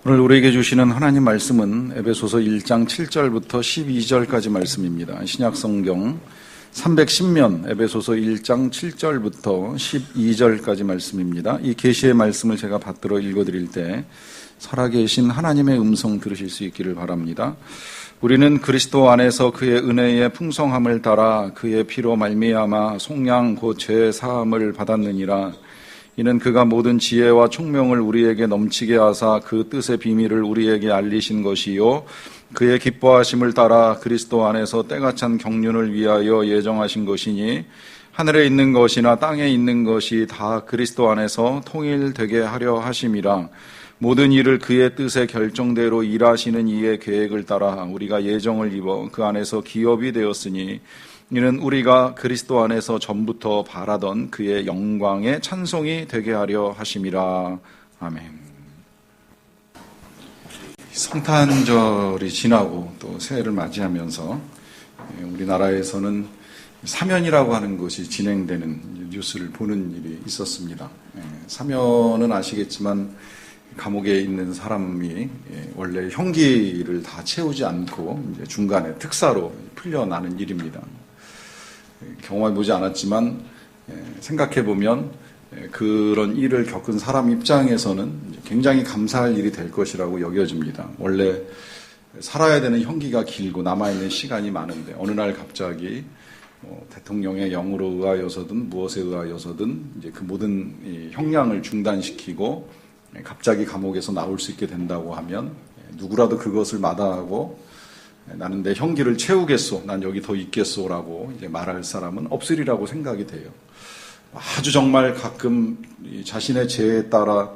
오늘 우리에게 주시는 하나님 말씀은 에베소서 1장 7절부터 12절까지 말씀입니다. 신약성경 310면 에베소서 1장 7절부터 12절까지 말씀입니다. 이 계시의 말씀을 제가 받들어 읽어드릴 때 살아계신 하나님의 음성 들으실 수 있기를 바랍니다. 우리는 그리스도 안에서 그의 은혜의 풍성함을 따라 그의 피로 말미암아 속량 곧 죄 사함을 받았느니라. 이는 그가 모든 지혜와 총명을 우리에게 넘치게 하사 그 뜻의 비밀을 우리에게 알리신 것이요 그의 기뻐하심을 따라 그리스도 안에서 때가 찬 경륜을 위하여 예정하신 것이니 하늘에 있는 것이나 땅에 있는 것이 다 그리스도 안에서 통일되게 하려 하심이라. 모든 일을 그의 뜻의 결정대로 일하시는 이의 계획을 따라 우리가 예정을 입어 그 안에서 기업이 되었으니 이는 우리가 그리스도 안에서 전부터 바라던 그의 영광의 찬송이 되게 하려 하심이라. 아멘. 성탄절이 지나고 또 새해를 맞이하면서 우리나라에서는 사면이라고 하는 것이 진행되는 뉴스를 보는 일이 있었습니다. 사면은 아시겠지만 감옥에 있는 사람이 원래 형기를 다 채우지 않고 이제 중간에 특사로 풀려나는 일입니다. 경험해보지 않았지만 생각해보면 그런 일을 겪은 사람 입장에서는 굉장히 감사할 일이 될 것이라고 여겨집니다. 원래 살아야 되는 형기가 길고 남아있는 시간이 많은데 어느 날 갑자기 대통령의 영으로 의하여서든 무엇에 의하여서든 이제 그 모든 형량을 중단시키고 갑자기 감옥에서 나올 수 있게 된다고 하면 누구라도 그것을 마다하고 나는 내 형기를 채우겠소, 난 여기 더 있겠소라고 이제 말할 사람은 없으리라고 생각이 돼요. 아주 정말 가끔 자신의 죄에 따라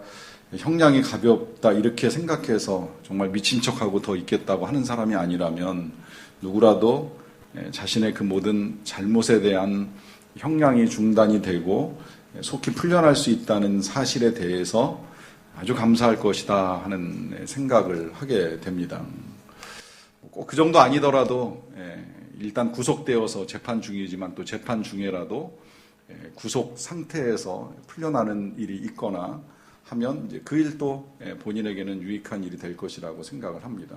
형량이 가볍다 이렇게 생각해서 정말 미친 척하고 더 있겠다고 하는 사람이 아니라면 누구라도 자신의 그 모든 잘못에 대한 형량이 중단이 되고 속히 풀려날 수 있다는 사실에 대해서 아주 감사할 것이다 하는 생각을 하게 됩니다. 꼭 그 정도 아니더라도 일단 구속되어서 재판 중이지만 또 재판 중에라도 구속 상태에서 풀려나는 일이 있거나 하면 이제 그 일도 본인에게는 유익한 일이 될 것이라고 생각을 합니다.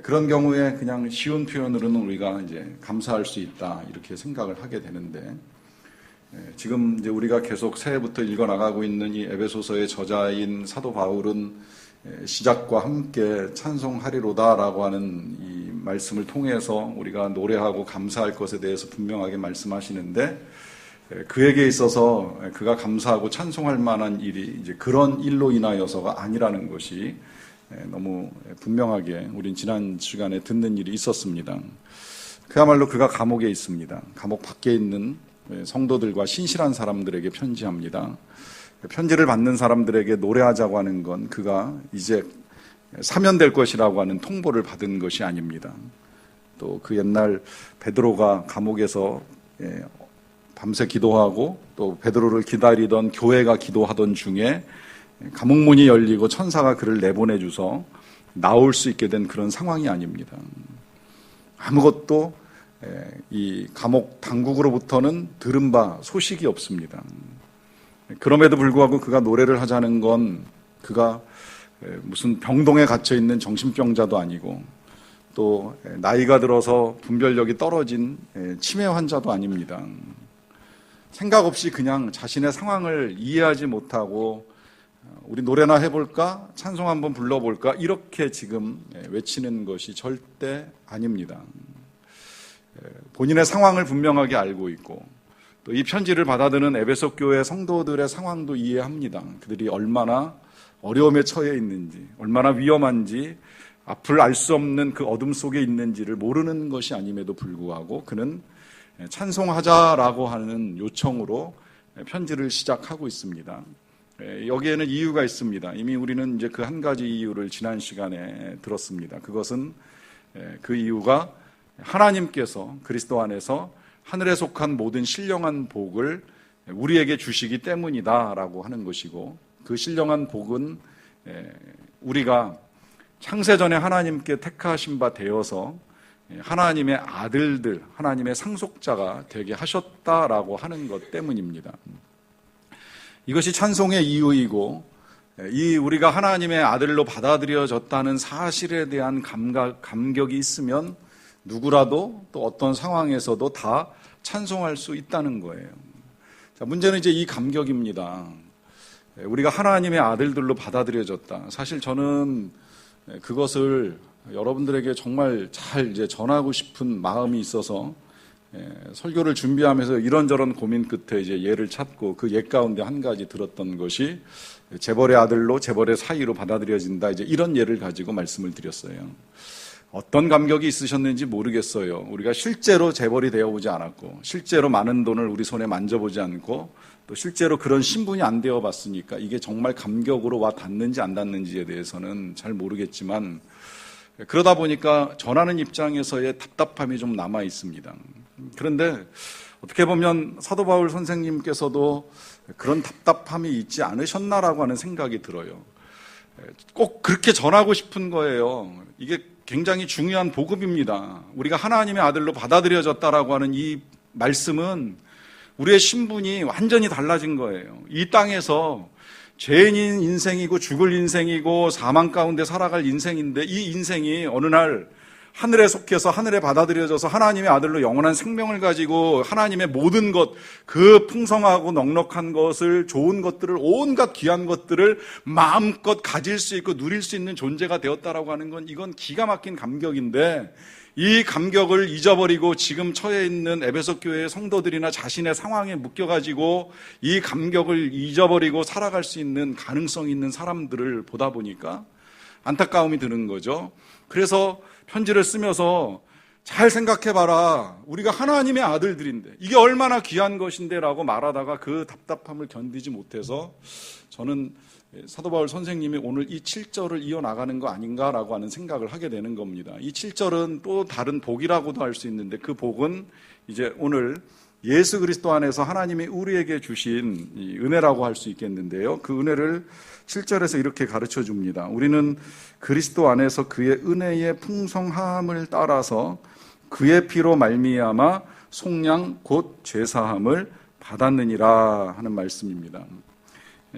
그런 경우에 그냥 쉬운 표현으로는 우리가 이제 감사할 수 있다 이렇게 생각을 하게 되는데 지금 이제 우리가 계속 새해부터 읽어나가고 있는 이 에베소서의 저자인 사도 바울은 시작과 함께 찬송하리로다라고 하는 이 말씀을 통해서 우리가 노래하고 감사할 것에 대해서 분명하게 말씀하시는데 그에게 있어서 그가 감사하고 찬송할 만한 일이 이제 그런 일로 인하여서가 아니라는 것이 너무 분명하게 우린 지난 시간에 듣는 일이 있었습니다. 그야말로 그가 감옥에 있습니다. 감옥 밖에 있는 성도들과 신실한 사람들에게 편지합니다. 편지를 받는 사람들에게 노래하자고 하는 건 그가 이제 사면될 것이라고 하는 통보를 받은 것이 아닙니다. 또 그 옛날 베드로가 감옥에서 밤새 기도하고 또 베드로를 기다리던 교회가 기도하던 중에 감옥문이 열리고 천사가 그를 내보내줘서 나올 수 있게 된 그런 상황이 아닙니다. 아무것도 이 감옥 당국으로부터는 들은 바 소식이 없습니다. 그럼에도 불구하고 그가 노래를 하자는 건 그가 무슨 병동에 갇혀 있는 정신병자도 아니고 또 나이가 들어서 분별력이 떨어진 치매 환자도 아닙니다. 생각 없이 그냥 자신의 상황을 이해하지 못하고 우리 노래나 해볼까? 찬송 한번 불러볼까? 이렇게 지금 외치는 것이 절대 아닙니다. 본인의 상황을 분명하게 알고 있고 또 이 편지를 받아드는 에베소 교회 성도들의 상황도 이해합니다. 그들이 얼마나 어려움에 처해 있는지, 얼마나 위험한지, 앞을 알 수 없는 그 어둠 속에 있는지를 모르는 것이 아님에도 불구하고 그는 찬송하자라고 하는 요청으로 편지를 시작하고 있습니다. 여기에는 이유가 있습니다. 이미 우리는 이제 그 한 가지 이유를 지난 시간에 들었습니다. 그것은 그 이유가 하나님께서 그리스도 안에서 하늘에 속한 모든 신령한 복을 우리에게 주시기 때문이다라고 하는 것이고 그 신령한 복은 우리가 창세전에 하나님께 택하신 바 되어서 하나님의 아들들, 하나님의 상속자가 되게 하셨다라고 하는 것 때문입니다. 이것이 찬송의 이유이고 이 우리가 하나님의 아들로 받아들여졌다는 사실에 대한 감격이 있으면 누구라도 또 어떤 상황에서도 다 찬송할 수 있다는 거예요. 자, 문제는 이제 이 감격입니다. 우리가 하나님의 아들들로 받아들여졌다. 사실 저는 그것을 여러분들에게 정말 잘 이제 전하고 싶은 마음이 있어서 설교를 준비하면서 이런저런 고민 끝에 이제 예를 찾고 그 예 가운데 한 가지 들었던 것이 재벌의 아들로 재벌의 사이로 받아들여진다. 이제 이런 예를 가지고 말씀을 드렸어요. 어떤 감격이 있으셨는지 모르겠어요. 우리가 실제로 재벌이 되어보지 않았고, 실제로 많은 돈을 우리 손에 만져보지 않고, 또 실제로 그런 신분이 안 되어봤으니까 이게 정말 감격으로 와 닿는지 안 닿는지에 대해서는 잘 모르겠지만, 그러다 보니까 전하는 입장에서의 답답함이 좀 남아 있습니다. 그런데 어떻게 보면 사도 바울 선생님께서도 그런 답답함이 있지 않으셨나라고 하는 생각이 들어요. 꼭 그렇게 전하고 싶은 거예요. 이게 굉장히 중요한 복음입니다. 우리가 하나님의 아들로 받아들여졌다라고 하는 이 말씀은 우리의 신분이 완전히 달라진 거예요. 이 땅에서 죄인인 인생이고 죽을 인생이고 사망 가운데 살아갈 인생인데 이 인생이 어느 날 하늘에 속해서 하늘에 받아들여져서 하나님의 아들로 영원한 생명을 가지고 하나님의 모든 것, 그 풍성하고 넉넉한 것을, 좋은 것들을, 온갖 귀한 것들을 마음껏 가질 수 있고 누릴 수 있는 존재가 되었다라고 하는 건 이건 기가 막힌 감격인데, 이 감격을 잊어버리고 지금 처해 있는 에베소 교회의 성도들이나 자신의 상황에 묶여가지고 이 감격을 잊어버리고 살아갈 수 있는 가능성이 있는 사람들을 보다 보니까 안타까움이 드는 거죠. 그래서 편지를 쓰면서 잘 생각해봐라. 우리가 하나님의 아들들인데 이게 얼마나 귀한 것인데 라고 말하다가 그 답답함을 견디지 못해서 저는 사도 바울 선생님이 오늘 이 7절을 이어나가는 거 아닌가라고 하는 생각을 하게 되는 겁니다. 이 7절은 또 다른 복이라고도 할 수 있는데 그 복은 이제 오늘 예수 그리스도 안에서 하나님이 우리에게 주신 은혜라고 할 수 있겠는데요. 그 은혜를 7절에서 이렇게 가르쳐 줍니다. 우리는 그리스도 안에서 그의 은혜의 풍성함을 따라서 그의 피로 말미암아 속량 곧 죄사함을 받았느니라 하는 말씀입니다.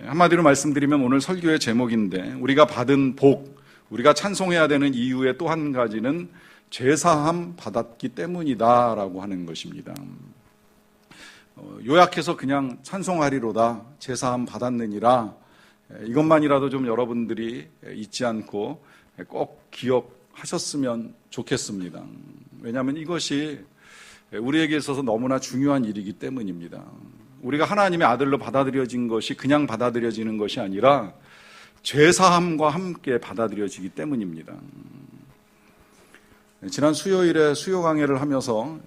한마디로 말씀드리면 오늘 설교의 제목인데 우리가 받은 복, 우리가 찬송해야 되는 이유의 또 한 가지는 죄사함 받았기 때문이다라고 하는 것입니다. 요약해서 그냥 찬송하리로다, 죄사함 받았느니라, 이것만이라도 좀 여러분들이 잊지 않고 꼭 기억하셨으면 좋겠습니다. 왜냐하면 이것이 우리에게 있어서 너무나 중요한 일이기 때문입니다. 우리가 하나님의 아들로 받아들여진 것이 그냥 받아들여지는 것이 아니라 죄사함과 함께 받아들여지기 때문입니다. 지난 수요일에 수요 강해를 하면서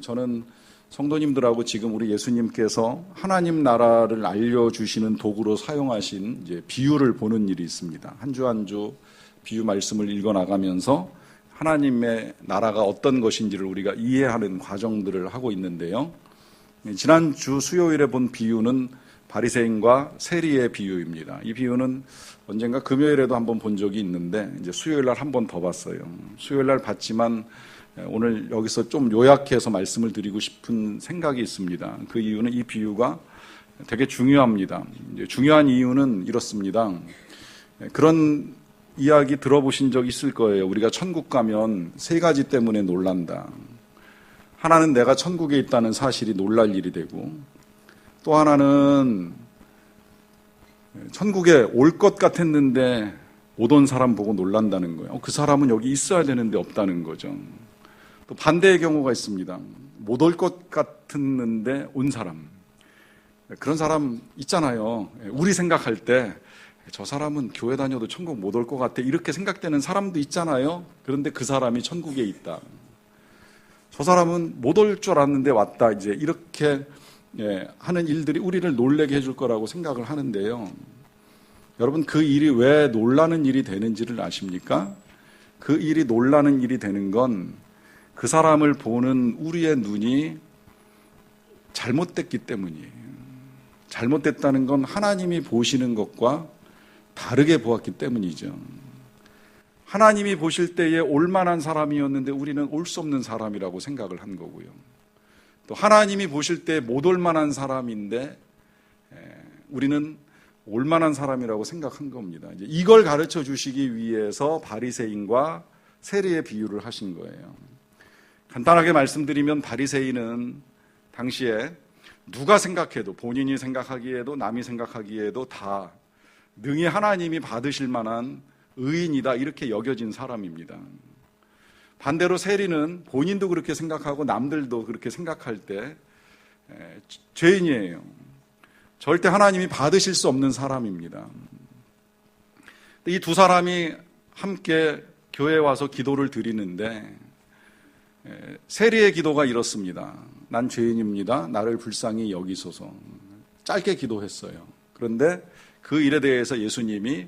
저는 성도님들하고 지금 우리 예수님께서 하나님 나라를 알려주시는 도구로 사용하신 이제 비유를 보는 일이 있습니다. 한 주 한 주 비유 말씀을 읽어나가면서 하나님의 나라가 어떤 것인지를 우리가 이해하는 과정들을 하고 있는데요. 지난주 수요일에 본 비유는 바리새인과 세리의 비유입니다. 이 비유는 언젠가 금요일에도 한번 본 적이 있는데 이제 수요일 날 한 번 더 봤어요. 수요일 날 봤지만 오늘 여기서 좀 요약해서 말씀을 드리고 싶은 생각이 있습니다. 그 이유는 이 비유가 되게 중요합니다. 중요한 이유는 이렇습니다. 그런 이야기 들어보신 적 있을 거예요. 우리가 천국 가면 세 가지 때문에 놀란다. 하나는 내가 천국에 있다는 사실이 놀랄 일이 되고, 또 하나는 천국에 올 것 같았는데 못 온 사람 보고 놀란다는 거예요. 그 사람은 여기 있어야 되는데 없다는 거죠. 또 반대의 경우가 있습니다. 못 올 것 같았는데 온 사람. 그런 사람 있잖아요. 우리 생각할 때 저 사람은 교회 다녀도 천국 못 올 것 같아 이렇게 생각되는 사람도 있잖아요. 그런데 그 사람이 천국에 있다. 저 사람은 못 올 줄 알았는데 왔다. 이제 이렇게 하는 일들이 우리를 놀라게 해줄 거라고 생각을 하는데요. 여러분, 그 일이 왜 놀라는 일이 되는지를 아십니까? 그 일이 놀라는 일이 되는 건 그 사람을 보는 우리의 눈이 잘못됐기 때문이에요. 잘못됐다는 건 하나님이 보시는 것과 다르게 보았기 때문이죠. 하나님이 보실 때에 올만한 사람이었는데 우리는 올 수 없는 사람이라고 생각을 한 거고요. 또 하나님이 보실 때 못 올만한 사람인데 우리는 올만한 사람이라고 생각한 겁니다. 이제 이걸 가르쳐 주시기 위해서 바리새인과 세리의 비유를 하신 거예요. 간단하게 말씀드리면 바리새인은 당시에 누가 생각해도, 본인이 생각하기에도 남이 생각하기에도 다 능히 하나님이 받으실 만한 의인이다, 이렇게 여겨진 사람입니다. 반대로 세리는 본인도 그렇게 생각하고 남들도 그렇게 생각할 때 죄인이에요. 절대 하나님이 받으실 수 없는 사람입니다. 이 두 사람이 함께 교회에 와서 기도를 드리는데 세리의 기도가 이렇습니다. 난 죄인입니다. 나를 불쌍히 여기소서. 짧게 기도했어요. 그런데 그 일에 대해서 예수님이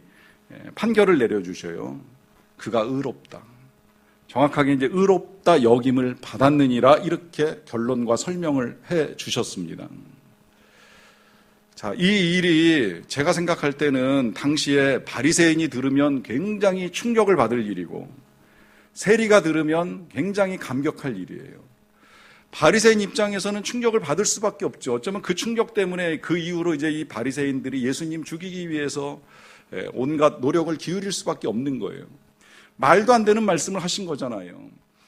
판결을 내려주셔요. 그가 의롭다. 정확하게 이제 의롭다 여김을 받았느니라, 이렇게 결론과 설명을 해 주셨습니다. 자, 이 일이 제가 생각할 때는 당시에 바리새인이 들으면 굉장히 충격을 받을 일이고 세리가 들으면 굉장히 감격할 일이에요. 바리새인 입장에서는 충격을 받을 수밖에 없죠. 어쩌면 그 충격 때문에 그 이후로 이제 이 바리새인들이 예수님 죽이기 위해서 온갖 노력을 기울일 수밖에 없는 거예요. 말도 안 되는 말씀을 하신 거잖아요.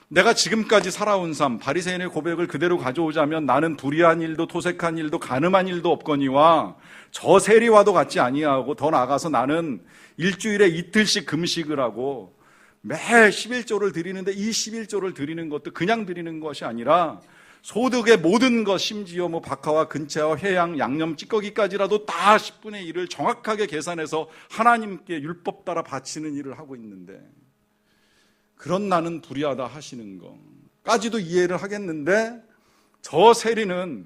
내가 지금까지 살아온 삶, 바리새인의 고백을 그대로 가져오자면 나는 불의한 일도 토색한 일도 가늠한 일도 없거니와 저 세리와도 같지 아니하고, 더 나아가서 나는 일주일에 이틀씩 금식을 하고 매 11조를 드리는데, 이 11조를 드리는 것도 그냥 드리는 것이 아니라 소득의 모든 것, 심지어 뭐 박하와 근채와 회양, 양념, 찌꺼기까지라도 다 10분의 1을 정확하게 계산해서 하나님께 율법 따라 바치는 일을 하고 있는데, 그런 나는 불의하다 하시는 것까지도 이해를 하겠는데, 저 세리는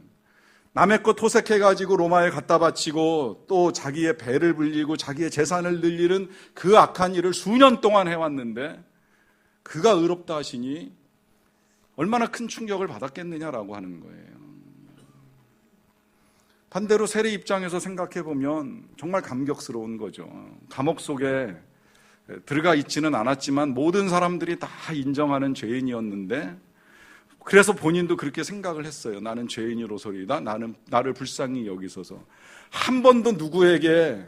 남의 것 토색해가지고 로마에 갖다 바치고 또 자기의 배를 불리고 자기의 재산을 늘리는 그 악한 일을 수년 동안 해왔는데 그가 의롭다 하시니 얼마나 큰 충격을 받았겠느냐라고 하는 거예요. 반대로 세리 입장에서 생각해보면 정말 감격스러운 거죠. 감옥 속에 들어가 있지는 않았지만 모든 사람들이 다 인정하는 죄인이었는데, 그래서 본인도 그렇게 생각을 했어요. 나는 죄인으로서리다. 나를 불쌍히 여기소서. 한 번도 누구에게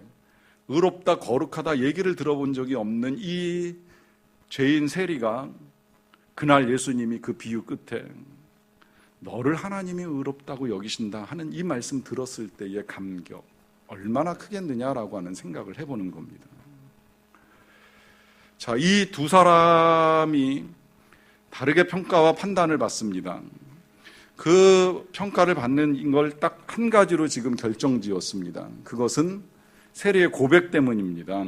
의롭다, 거룩하다 얘기를 들어본 적이 없는 이 죄인 세리가 그날 예수님이 그 비유 끝에 너를 하나님이 의롭다고 여기신다 하는 이 말씀 들었을 때의 감격, 얼마나 크겠느냐라고 하는 생각을 해보는 겁니다. 자, 이 두 사람이 다르게 평가와 판단을 받습니다. 그 평가를 받는 걸 딱 한 가지로 지금 결정지었습니다. 그것은 세리의 고백 때문입니다.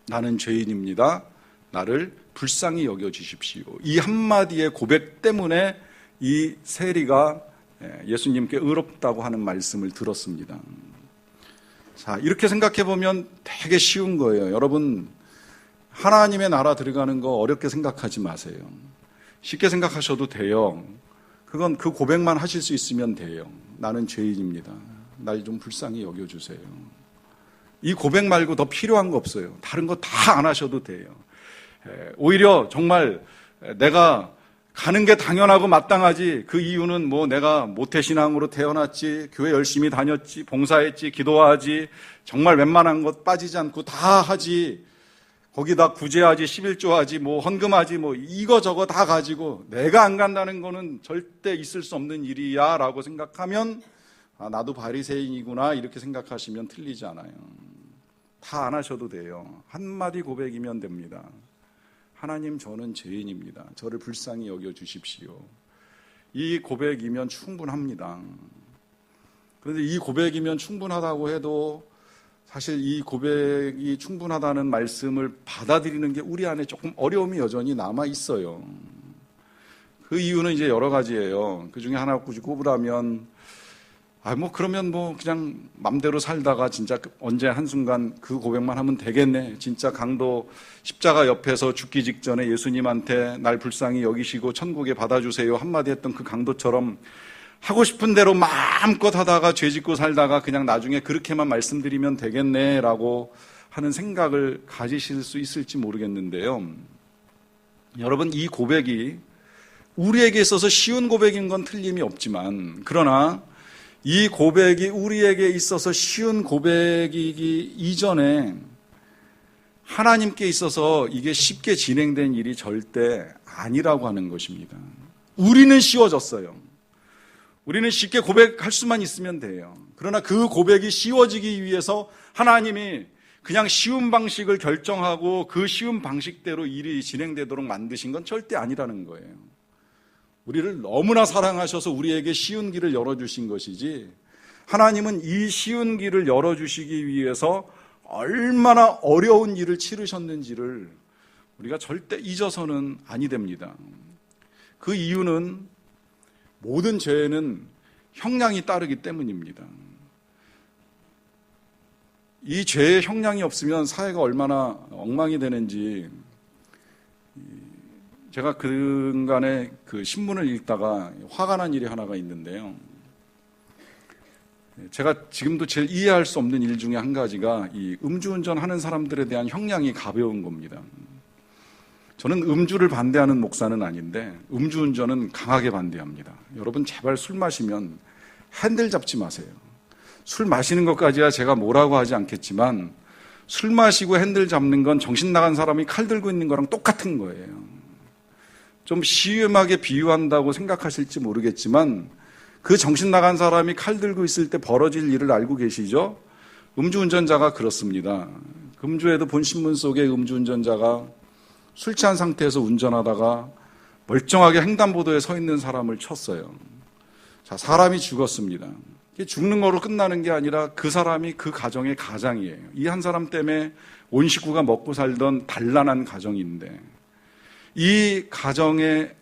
나는 죄인입니다. 나를 불쌍히 여겨주십시오. 이 한마디의 고백 때문에 이 세리가 예수님께 의롭다고 하는 말씀을 들었습니다. 자, 이렇게 생각해 보면 되게 쉬운 거예요. 여러분, 하나님의 나라 들어가는 거 어렵게 생각하지 마세요. 쉽게 생각하셔도 돼요. 그건 그 고백만 하실 수 있으면 돼요. 나는 죄인입니다. 날 좀 불쌍히 여겨주세요. 이 고백 말고 더 필요한 거 없어요. 다른 거 다 안 하셔도 돼요. 오히려 정말 내가 가는 게 당연하고 마땅하지, 그 이유는 뭐 내가 모태신앙으로 태어났지, 교회 열심히 다녔지, 봉사했지, 기도하지, 정말 웬만한 것 빠지지 않고 다 하지, 거기다 구제하지, 11조하지, 뭐 헌금하지, 뭐 이거 저거 다 가지고 내가 안 간다는 거는 절대 있을 수 없는 일이야 라고 생각하면, 아, 나도 바리새인이구나 이렇게 생각하시면 틀리지 않아요. 다 안 하셔도 돼요. 한마디 고백이면 됩니다. 하나님, 저는 죄인입니다. 저를 불쌍히 여겨주십시오. 이 고백이면 충분합니다. 그런데 이 고백이면 충분하다고 해도 사실 이 고백이 충분하다는 말씀을 받아들이는 게 우리 안에 조금 어려움이 여전히 남아 있어요. 그 이유는 이제 여러 가지예요. 그 중에 하나 굳이 꼽으라면, 그러면 그냥 맘대로 살다가 진짜 언제 한순간 그 고백만 하면 되겠네. 진짜 강도 십자가 옆에서 죽기 직전에 예수님한테 날 불쌍히 여기시고 천국에 받아주세요 한마디 했던 그 강도처럼 하고 싶은 대로 마음껏 하다가 죄 짓고 살다가 그냥 나중에 그렇게만 말씀드리면 되겠네라고 하는 생각을 가지실 수 있을지 모르겠는데요. 여러분, 이 고백이 우리에게 있어서 쉬운 고백인 건 틀림이 없지만, 그러나 이 고백이 우리에게 있어서 쉬운 고백이기 이전에 하나님께 있어서 이게 쉽게 진행된 일이 절대 아니라고 하는 것입니다. 우리는 쉬워졌어요. 우리는 쉽게 고백할 수만 있으면 돼요. 그러나 그 고백이 쉬워지기 위해서 하나님이 그냥 쉬운 방식을 결정하고 그 쉬운 방식대로 일이 진행되도록 만드신 건 절대 아니라는 거예요. 우리를 너무나 사랑하셔서 우리에게 쉬운 길을 열어주신 것이지, 하나님은 이 쉬운 길을 열어주시기 위해서 얼마나 어려운 일을 치르셨는지를 우리가 절대 잊어서는 아니 됩니다. 그 이유는 모든 죄에는 형량이 따르기 때문입니다. 이 죄의 형량이 없으면 사회가 얼마나 엉망이 되는지, 제가 그간에 그 신문을 읽다가 화가 난 일이 하나가 있는데요. 제가 지금도 제일 이해할 수 없는 일 중에 한 가지가 이 음주운전 하는 사람들에 대한 형량이 가벼운 겁니다. 저는 음주를 반대하는 목사는 아닌데 음주운전은 강하게 반대합니다. 여러분 제발 술 마시면 핸들 잡지 마세요. 술 마시는 것까지야 제가 뭐라고 하지 않겠지만 술 마시고 핸들 잡는 건 정신 나간 사람이 칼 들고 있는 거랑 똑같은 거예요. 좀 시음하게 비유한다고 생각하실지 모르겠지만 그 정신 나간 사람이 칼 들고 있을 때 벌어질 일을 알고 계시죠? 음주운전자가 그렇습니다. 금주에도 본 신문 속에 음주운전자가 술 취한 상태에서 운전하다가 멀쩡하게 횡단보도에 서 있는 사람을 쳤어요. 자, 사람이 죽었습니다. 죽는 거로 끝나는 게 아니라 그 사람이 그 가정의 가장이에요. 이 한 사람 때문에 온 식구가 먹고 살던 단란한 가정인데 이 가정의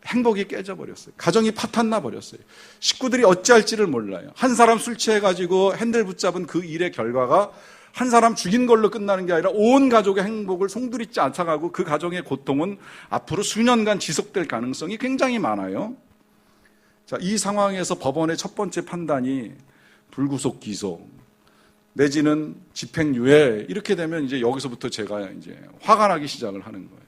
행복이 깨져버렸어요. 가정이 파탄나 버렸어요. 식구들이 어찌할지를 몰라요. 한 사람 술 취해가지고 핸들 붙잡은 그 일의 결과가 한 사람 죽인 걸로 끝나는 게 아니라 온 가족의 행복을 송두리째 앗아가고 그 가정의 고통은 앞으로 수년간 지속될 가능성이 굉장히 많아요. 자, 이 상황에서 법원의 첫 번째 판단이 불구속 기소 내지는 집행유예, 이렇게 되면 이제 여기서부터 제가 이제 화가 나기 시작을 하는 거예요.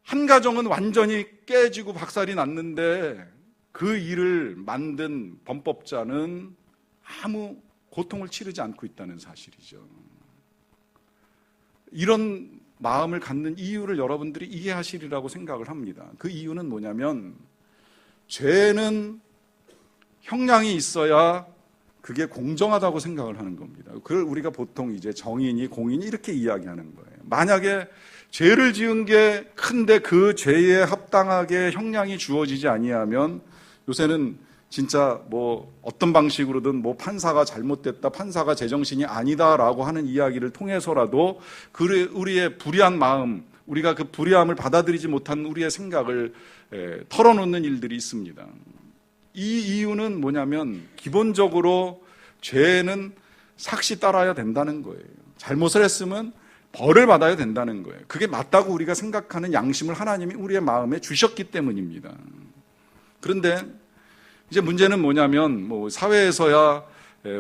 한 가정은 완전히 깨지고 박살이 났는데 그 일을 만든 범법자는 아무 고통을 치르지 않고 있다는 사실이죠. 이런 마음을 갖는 이유를 여러분들이 이해하시리라고 생각을 합니다. 그 이유는 뭐냐면 죄는 형량이 있어야 그게 공정하다고 생각을 하는 겁니다. 그걸 우리가 보통 이제 정인이 공인이 이렇게 이야기하는 거예요. 만약에 죄를 지은 게 큰데 그 죄에 합당하게 형량이 주어지지 아니하면 요새는 진짜 뭐 어떤 방식으로든 뭐 판사가 잘못됐다, 판사가 제정신이 아니다라고 하는 이야기를 통해서라도 우리의 불의한 마음, 우리가 그 불의함을 받아들이지 못한 우리의 생각을 털어놓는 일들이 있습니다. 이 이유는 뭐냐면 기본적으로 죄는 삭시 따라야 된다는 거예요. 잘못을 했으면 벌을 받아야 된다는 거예요. 그게 맞다고 우리가 생각하는 양심을 하나님이 우리의 마음에 주셨기 때문입니다. 그런데 이제 문제는 뭐냐면 뭐 사회에서야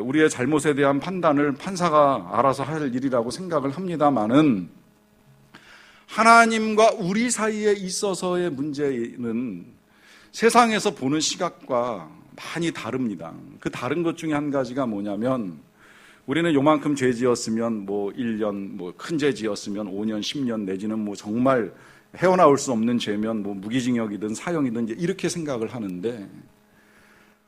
우리의 잘못에 대한 판단을 판사가 알아서 할 일이라고 생각을 합니다만은 하나님과 우리 사이에 있어서의 문제는 세상에서 보는 시각과 많이 다릅니다. 그 다른 것 중에 한 가지가 뭐냐면 우리는 요만큼 죄 지었으면 뭐 1년, 뭐 큰 죄 지었으면 5년, 10년 내지는 뭐 정말 헤어나올 수 없는 죄면 뭐 무기징역이든 사형이든 이렇게 생각을 하는데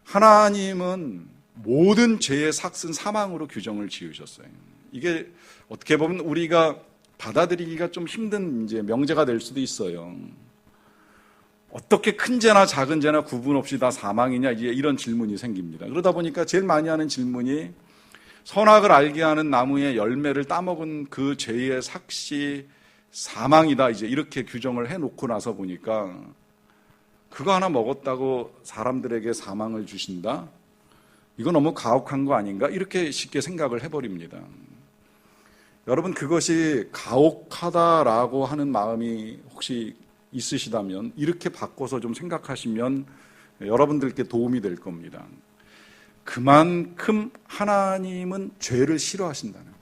하나님은 모든 죄의 삭은 사망으로 규정을 지으셨어요. 이게 어떻게 보면 우리가 받아들이기가 좀 힘든 이제 명제가 될 수도 있어요. 어떻게 큰 죄나 작은 죄나 구분 없이 다 사망이냐, 이제 이런 질문이 생깁니다. 그러다 보니까 제일 많이 하는 질문이 선악을 알게 하는 나무의 열매를 따먹은 그 죄의 삭시 사망이다, 이제 이렇게 규정을 해놓고 나서 보니까 그거 하나 먹었다고 사람들에게 사망을 주신다? 이거 너무 가혹한 거 아닌가? 이렇게 쉽게 생각을 해버립니다. 여러분, 그것이 가혹하다라고 하는 마음이 혹시 있으시다면 이렇게 바꿔서 좀 생각하시면 여러분들께 도움이 될 겁니다. 그만큼 하나님은 죄를 싫어하신다는 거예요.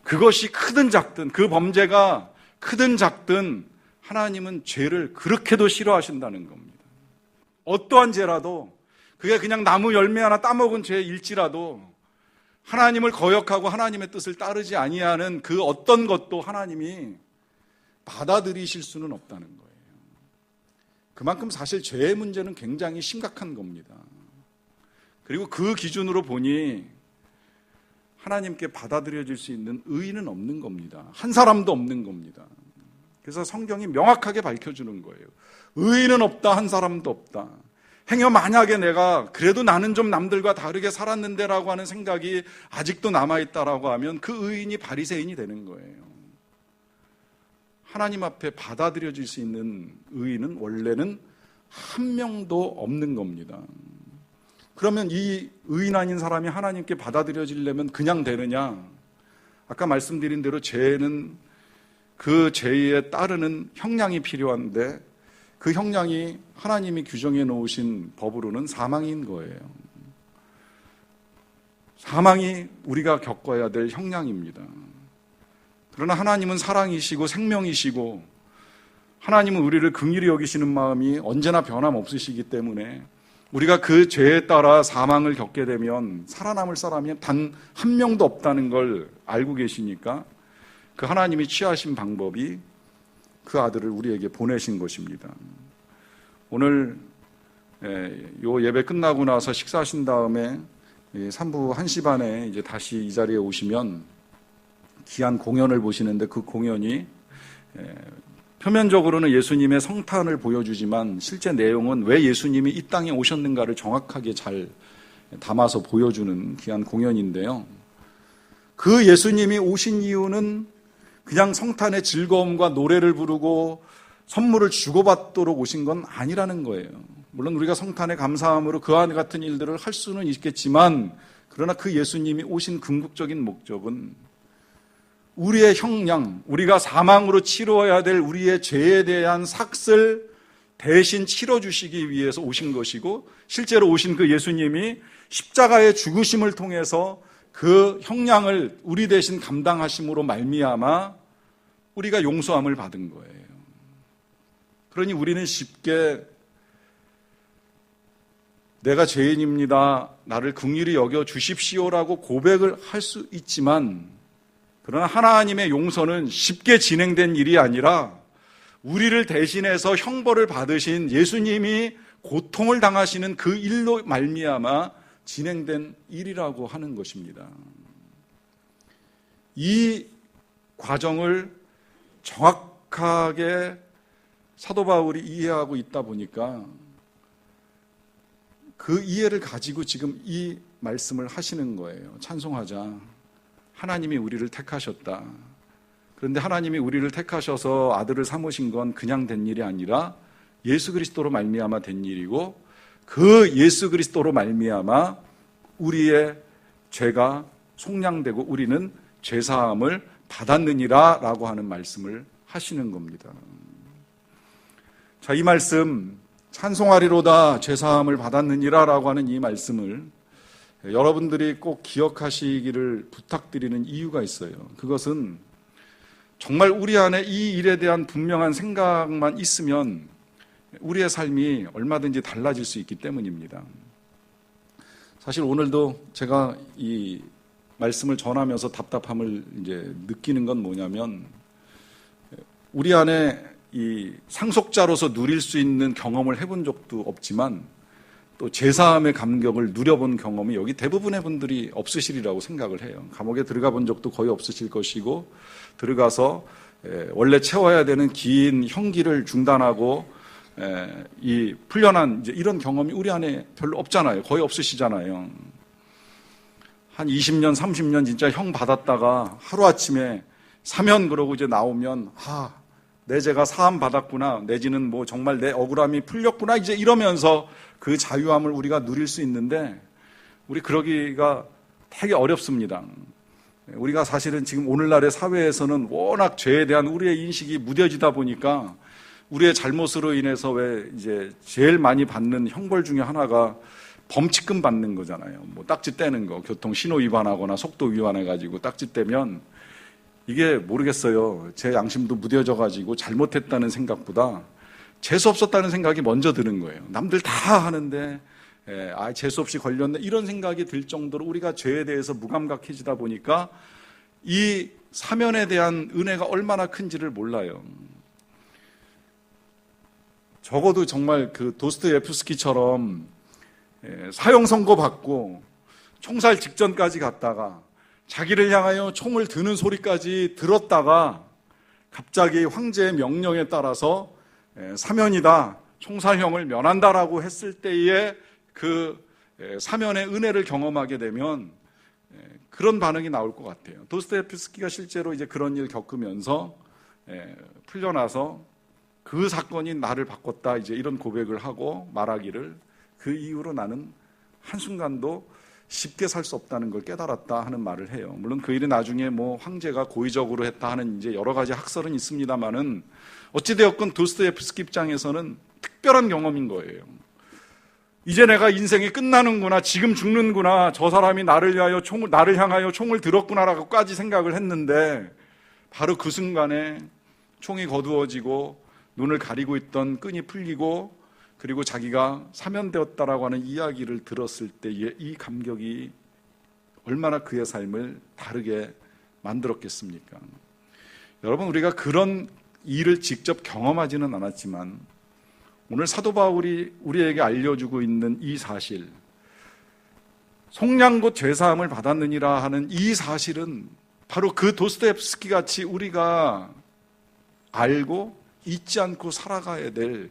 그것이 크든 작든, 그 범죄가 크든 작든 하나님은 죄를 그렇게도 싫어하신다는 겁니다. 어떠한 죄라도 그게 그냥 나무 열매 하나 따먹은 죄일지라도 하나님을 거역하고 하나님의 뜻을 따르지 아니하는 그 어떤 것도 하나님이 받아들이실 수는 없다는 거예요. 그만큼 사실 죄의 문제는 굉장히 심각한 겁니다. 그리고 그 기준으로 보니 하나님께 받아들여질 수 있는 의인은 없는 겁니다. 한 사람도 없는 겁니다. 그래서 성경이 명확하게 밝혀주는 거예요. 의인은 없다, 한 사람도 없다. 행여 만약에 내가 그래도 나는 좀 남들과 다르게 살았는데 라고 하는 생각이 아직도 남아있다라고 하면 그 의인이 바리새인이 되는 거예요. 하나님 앞에 받아들여질 수 있는 의인은 원래는 한 명도 없는 겁니다. 그러면 이 의인 아닌 사람이 하나님께 받아들여지려면 그냥 되느냐? 아까 말씀드린 대로 죄는 그 죄에 따르는 형량이 필요한데 그 형량이 하나님이 규정해 놓으신 법으로는 사망인 거예요. 사망이 우리가 겪어야 될 형량입니다. 그러나 하나님은 사랑이시고 생명이시고 하나님은 우리를 긍휼히 여기시는 마음이 언제나 변함없으시기 때문에 우리가 그 죄에 따라 사망을 겪게 되면 살아남을 사람이 단 한 명도 없다는 걸 알고 계시니까 그 하나님이 취하신 방법이 그 아들을 우리에게 보내신 것입니다. 오늘 요 예배 끝나고 나서 식사하신 다음에 3부 1시 반에 이제 다시 이 자리에 오시면 귀한 공연을 보시는데 그 공연이 표면적으로는 예수님의 성탄을 보여주지만 실제 내용은 왜 예수님이 이 땅에 오셨는가를 정확하게 잘 담아서 보여주는 귀한 공연인데요. 그 예수님이 오신 이유는 그냥 성탄의 즐거움과 노래를 부르고 선물을 주고받도록 오신 건 아니라는 거예요. 물론 우리가 성탄의 감사함으로 그와 같은 일들을 할 수는 있겠지만 그러나 그 예수님이 오신 궁극적인 목적은 우리의 형량, 우리가 사망으로 치러야 될 우리의 죄에 대한 삭을 대신 치러주시기 위해서 오신 것이고 실제로 오신 그 예수님이 십자가의 죽으심을 통해서 그 형량을 우리 대신 감당하심으로 말미암아 우리가 용서함을 받은 거예요. 그러니 우리는 쉽게 내가 죄인입니다, 나를 긍휼히 여겨 주십시오라고 고백을 할 수 있지만 그러나 하나님의 용서는 쉽게 진행된 일이 아니라 우리를 대신해서 형벌을 받으신 예수님이 고통을 당하시는 그 일로 말미암아 진행된 일이라고 하는 것입니다. 이 과정을 정확하게 사도 바울이 이해하고 있다 보니까 그 이해를 가지고 지금 이 말씀을 하시는 거예요. 찬송하자. 하나님이 우리를 택하셨다. 그런데 하나님이 우리를 택하셔서 아들을 삼으신 건 그냥 된 일이 아니라 예수 그리스도로 말미암아 된 일이고 그 예수 그리스도로 말미암아 우리의 죄가 속량되고 우리는 죄사함을 받았느니라 라고 하는 말씀을 하시는 겁니다. 자, 이 말씀 찬송하리로다 죄사함을 받았느니라 라고 하는 이 말씀을 여러분들이 꼭 기억하시기를 부탁드리는 이유가 있어요. 그것은 정말 우리 안에 이 일에 대한 분명한 생각만 있으면 우리의 삶이 얼마든지 달라질 수 있기 때문입니다. 사실 오늘도 제가 이 말씀을 전하면서 답답함을 이제 느끼는 건 뭐냐면 우리 안에 이 상속자로서 누릴 수 있는 경험을 해본 적도 없지만 또 제사함의 감격을 누려본 경험이 여기 대부분의 분들이 없으시리라고 생각을 해요. 감옥에 들어가 본 적도 거의 없으실 것이고 들어가서 원래 채워야 되는 긴 형기를 중단하고 이 풀려난 이제 이런 경험이 우리 안에 별로 없잖아요. 거의 없으시잖아요. 한 20년, 30년 진짜 형 받았다가 하루아침에 사면 그러고 이제 나오면 내 죄가 사함 받았구나, 내지는 뭐 정말 내 억울함이 풀렸구나 이제 이러면서 그 자유함을 우리가 누릴 수 있는데 우리 그러기가 되게 어렵습니다. 우리가 사실은 지금 오늘날의 사회에서는 워낙 죄에 대한 우리의 인식이 무뎌지다 보니까 우리의 잘못으로 인해서 왜 이제 제일 많이 받는 형벌 중에 하나가 범칙금 받는 거잖아요. 뭐 딱지 떼는 거, 교통 신호 위반하거나 속도 위반해가지고 딱지 떼면 이게 모르겠어요. 제 양심도 무뎌져가지고 잘못했다는 생각보다 재수 없었다는 생각이 먼저 드는 거예요. 남들 다 하는데 재수없이 걸렸네 이런 생각이 들 정도로 우리가 죄에 대해서 무감각해지다 보니까 이 사면에 대한 은혜가 얼마나 큰지를 몰라요. 적어도 정말 그 도스토옙스키처럼 사형 선고 받고 총살 직전까지 갔다가 자기를 향하여 총을 드는 소리까지 들었다가 갑자기 황제의 명령에 따라서 사면이다, 총살형을 면한다라고 했을 때에 그 사면의 은혜를 경험하게 되면 그런 반응이 나올 것 같아요. 도스토옙스키가 실제로 이제 그런 일 겪으면서 풀려나서 그 사건이 나를 바꿨다 이제 이런 고백을 하고 말하기를 그 이후로 나는 한순간도 쉽게 살 수 없다는 걸 깨달았다 하는 말을 해요. 물론 그 일이 나중에 뭐 황제가 고의적으로 했다 하는 이제 여러 가지 학설은 있습니다만은 어찌되었건 도스토옙스키 입장에서는 특별한 경험인 거예요. 이제 내가 인생이 끝나는구나, 지금 죽는구나, 저 사람이 나를 향하여 총을 들었구나라고까지 생각을 했는데 바로 그 순간에 총이 거두어지고 눈을 가리고 있던 끈이 풀리고 그리고 자기가 사면되었다라고 하는 이야기를 들었을 때의 이 감격이 얼마나 그의 삶을 다르게 만들었겠습니까? 여러분, 우리가 그런 일을 직접 경험하지는 않았지만 오늘 사도 바울이 우리에게 알려주고 있는 이 사실, 속량곧 죄사함을 받았느니라 하는 이 사실은 바로 그 도스토옙스키 같이 우리가 알고 잊지 않고 살아가야 될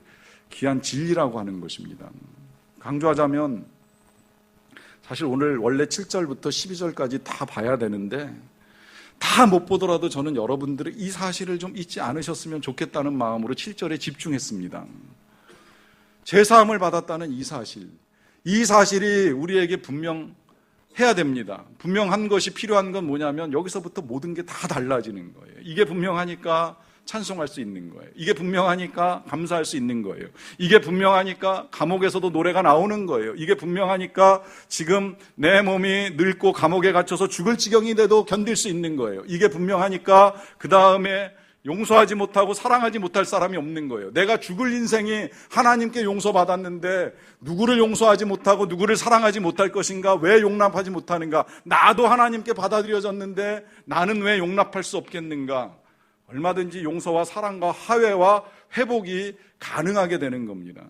귀한 진리라고 하는 것입니다. 강조하자면 사실 오늘 원래 7절부터 12절까지 다 봐야 되는데 다 못 보더라도 저는 여러분들이 이 사실을 좀 잊지 않으셨으면 좋겠다는 마음으로 7절에 집중했습니다. 죄사함을 받았다는 이 사실이 우리에게 분명해야 됩니다. 분명한 것이 필요한 건 뭐냐면 여기서부터 모든 게 다 달라지는 거예요. 이게 분명하니까 찬송할 수 있는 거예요. 이게 분명하니까 감사할 수 있는 거예요. 이게 분명하니까 감옥에서도 노래가 나오는 거예요. 이게 분명하니까 지금 내 몸이 늙고 감옥에 갇혀서 죽을 지경인데도 견딜 수 있는 거예요. 이게 분명하니까 그 다음에 용서하지 못하고 사랑하지 못할 사람이 없는 거예요. 내가 죽을 인생이 하나님께 용서받았는데 누구를 용서하지 못하고 누구를 사랑하지 못할 것인가? 왜 용납하지 못하는가? 나도 하나님께 받아들여졌는데 나는 왜 용납할 수 없겠는가? 얼마든지 용서와 사랑과 화해와 회복이 가능하게 되는 겁니다.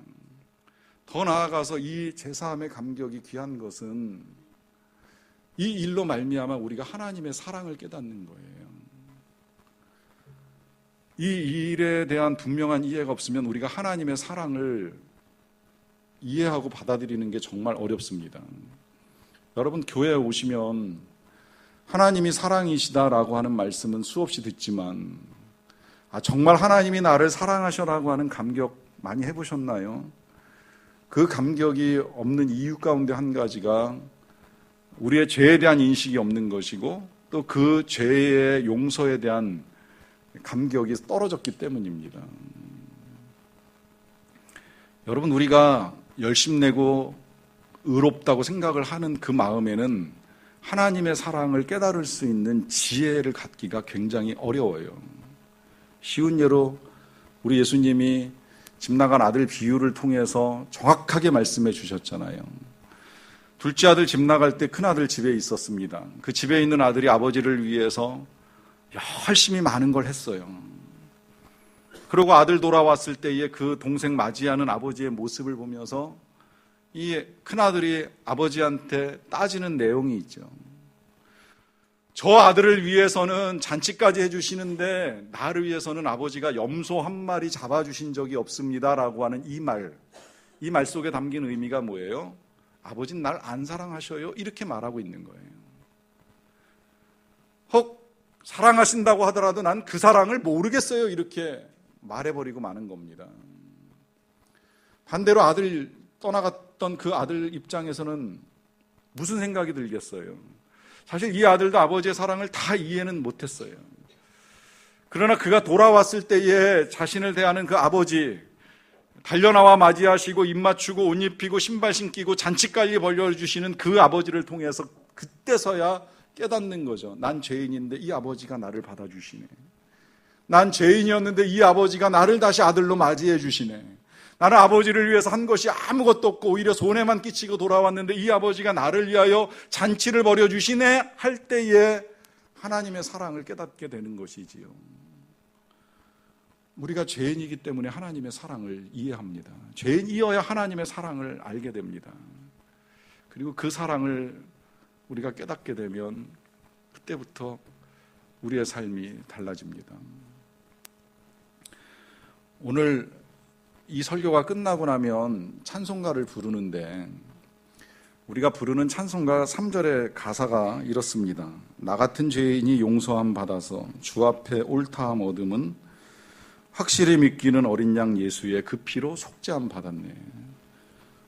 더 나아가서 이 제사함의 감격이 귀한 것은 이 일로 말미암아 우리가 하나님의 사랑을 깨닫는 거예요. 이 일에 대한 분명한 이해가 없으면 우리가 하나님의 사랑을 이해하고 받아들이는 게 정말 어렵습니다. 여러분, 교회에 오시면 하나님이 사랑이시다라고 하는 말씀은 수없이 듣지만 정말 하나님이 나를 사랑하셔라고 하는 감격 많이 해보셨나요? 그 감격이 없는 이유 가운데 한 가지가 우리의 죄에 대한 인식이 없는 것이고 또 그 죄의 용서에 대한 감격이 떨어졌기 때문입니다. 여러분, 우리가 열심내고 의롭다고 생각을 하는 그 마음에는 하나님의 사랑을 깨달을 수 있는 지혜를 갖기가 굉장히 어려워요. 쉬운 예로 우리 예수님이 집 나간 아들 비유를 통해서 정확하게 말씀해 주셨잖아요. 둘째 아들 집 나갈 때 큰 아들 집에 있었습니다. 그 집에 있는 아들이 아버지를 위해서 열심히 많은 걸 했어요. 그리고 아들 돌아왔을 때에 그 동생 맞이하는 아버지의 모습을 보면서 이 큰아들이 아버지한테 따지는 내용이 있죠. 저 아들을 위해서는 잔치까지 해주시는데 나를 위해서는 아버지가 염소 한 마리 잡아주신 적이 없습니다라고 하는 이 말 속에 담긴 의미가 뭐예요? 아버지는 날 안 사랑하셔요? 이렇게 말하고 있는 거예요. 혹 사랑하신다고 하더라도 난 그 사랑을 모르겠어요, 이렇게 말해버리고 마는 겁니다. 반대로 아들 떠나갔던 그 아들 입장에서는 무슨 생각이 들겠어요? 사실 이 아들도 아버지의 사랑을 다 이해는 못했어요. 그러나 그가 돌아왔을 때에 자신을 대하는 그 아버지, 달려나와 맞이하시고 입 맞추고 옷 입히고 신발 신기고 잔치까지 벌려주시는 그 아버지를 통해서 그때서야 깨닫는 거죠. 난 죄인인데 이 아버지가 나를 받아주시네. 난 죄인이었는데 이 아버지가 나를 다시 아들로 맞이해 주시네. 나는 아버지를 위해서 한 것이 아무것도 없고 오히려 손해만 끼치고 돌아왔는데 이 아버지가 나를 위하여 잔치를 벌여주시네 할 때에 하나님의 사랑을 깨닫게 되는 것이지요. 우리가 죄인이기 때문에 하나님의 사랑을 이해합니다. 죄인이어야 하나님의 사랑을 알게 됩니다. 그리고 그 사랑을 우리가 깨닫게 되면 그때부터 우리의 삶이 달라집니다. 오늘 이 설교가 끝나고 나면 찬송가를 부르는데 우리가 부르는 찬송가 3절의 가사가 이렇습니다. 나 같은 죄인이 용서함 받아서 주 앞에 옳다함 얻음은 확실히 믿기는 어린 양 예수의 그 피로 속죄함 받았네.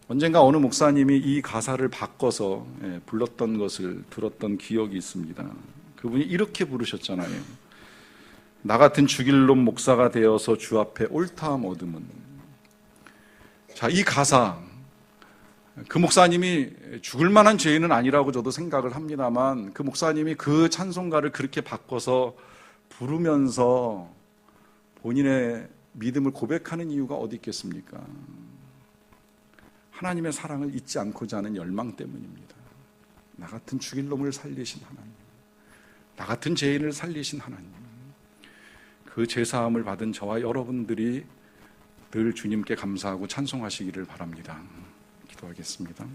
언젠가 어느 목사님이 이 가사를 바꿔서 불렀던 것을 들었던 기억이 있습니다. 그분이 이렇게 부르셨잖아요. 나 같은 죽일 놈 목사가 되어서 주 앞에 옳다함 얻음은. 자, 이 가사, 그 목사님이 죽을 만한 죄인은 아니라고 저도 생각을 합니다만 그 목사님이 그 찬송가를 그렇게 바꿔서 부르면서 본인의 믿음을 고백하는 이유가 어디 있겠습니까? 하나님의 사랑을 잊지 않고자 하는 열망 때문입니다. 나 같은 죽일 놈을 살리신 하나님, 나 같은 죄인을 살리신 하나님, 그 죄사함을 받은 저와 여러분들이 늘 주님께 감사하고 찬송하시기를 바랍니다. 기도하겠습니다.